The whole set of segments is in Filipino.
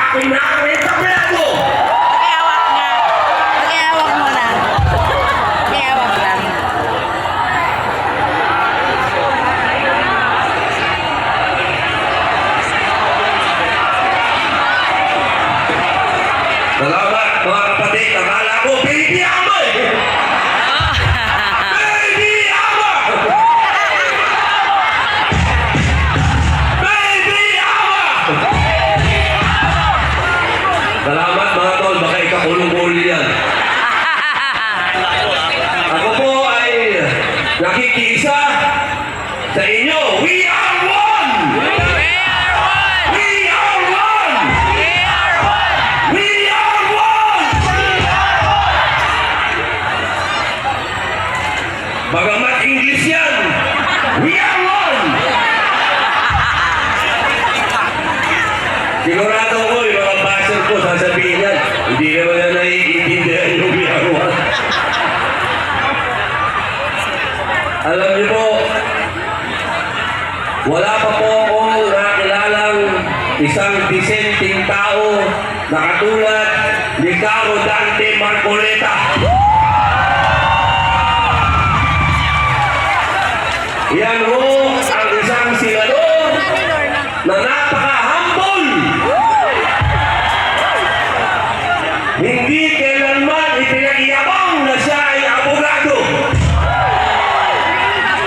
Pinakawin sa plato! Pakiawak nga. Pakiawak mo na. Pakiawak lang. Salamat mga kapatid. Akala ko, baby amoy! Baby amoy! Baby amoy! Salamat mga tol. Baka ikakulong-kulong yan. Ako po ay nakikiisa sa inyo. We are one! We are one! We are one! We are one! Bagamat English yan, we are one! Sigurado ko yung mga basher ko sasabihin yan, hindi naman na naiintindihan yung we are one. Alam niyo po, wala pa po akong nakilalang isang disenteng tao na katulad ni Caro Dante Marcoleta. Yan ho ang isang senador na napaka-humble. Hindi kailanman ipinag-iabang na siya ay abogado.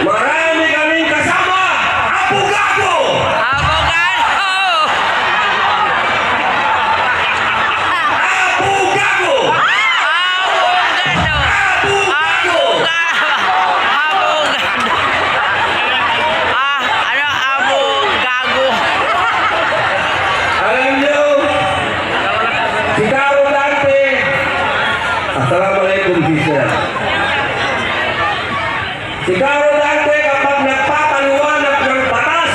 Marami kaming kasama, abogado! Abogado! Abogado! Abogado! Abogado! Abogado! Ano abogago? Alam niyo, si Caro Dante, Assalamualaikum, sister. Si Caro Dante kapag nagpapaliwanag ng batas,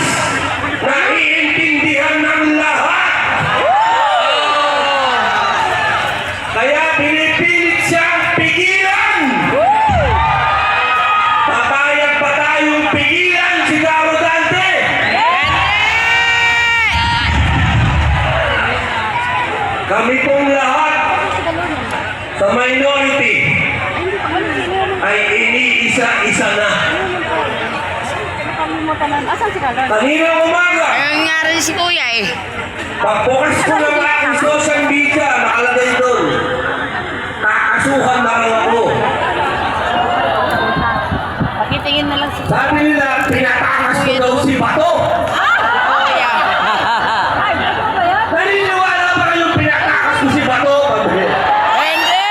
naiintindihan ng lahat. Kaya pinipilit siyang pigilan. Papayag pa tayong pigilan si Caro Dante. Kami pong lahat sa minority ay iniisa-isa na. Asan si Kalon? Kanina umaga, Ayun nga rin si kuya eh. pag-focus ko ng aking social media, nakalagay doon. Kakasuhan na lang ako. Pakitingin na lang si Sabi nila, pinatakas ko daw si Bato. Kuya. Ay, ano ba yan? Naniniwala ba kayong pinatakas ko si Bato? Hindi!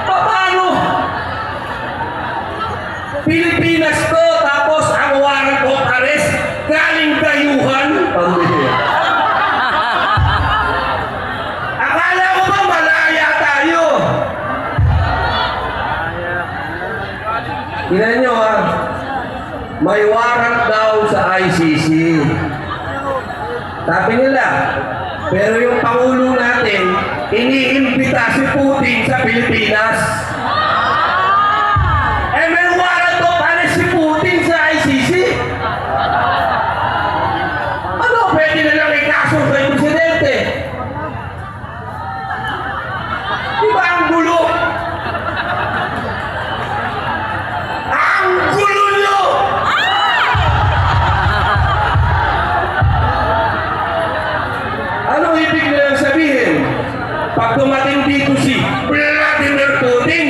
Paano? Pilipinas to, tapos ang warrant of arrest galing dayuhan. Akala ko ba malaya tayo? Tingnan nyo ha, may warrant daw sa ICC. Sabi nila, pero yung Pangulo natin, iniimbita si Putin sa Pilipinas. Eh may warrant of arrest si Putin sa ICC. Ano, pwede na lang ikaso kay Presidente? Di ba ang gulo? Ang gulo nyo! Ano ibig nilang sabihin? Pag dumating dito si Vladimir Putin,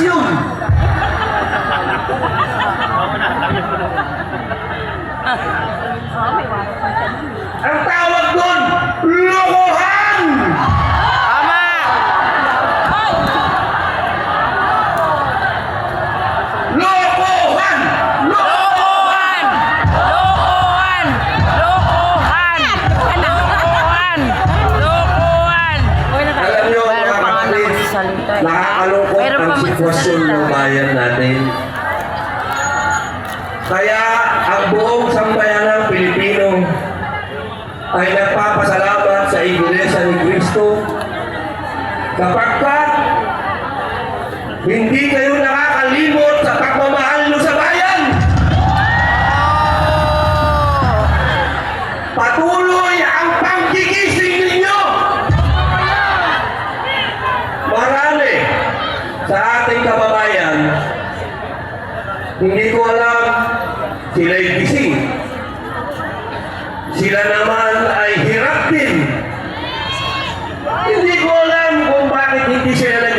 yun. Ang tawag doon, lokohan! Tama. Lokohan! Lokohan. Lokohan. Lokohan. Lokohan. Lokohan. Alam nyo, mga Meron pa nga kapatid, nagsasalita eh. nakakalungkot Meron ang pa sitwasyon magsasalita. ng bayan natin. Kaya ang buong sambayan ng Pilipino ay nagpapasalamat sa Iglesia ni Cristo sapagkat hindi kayo nakakalimot sa pagmamahal nyo sa bayan. Patuloy ang pagkigising ninyo. Marami sa ating kababayan, hindi ko alam, sila'y gising. Sila naman ay hirap din. Hindi ko alam kung bakit hindi sila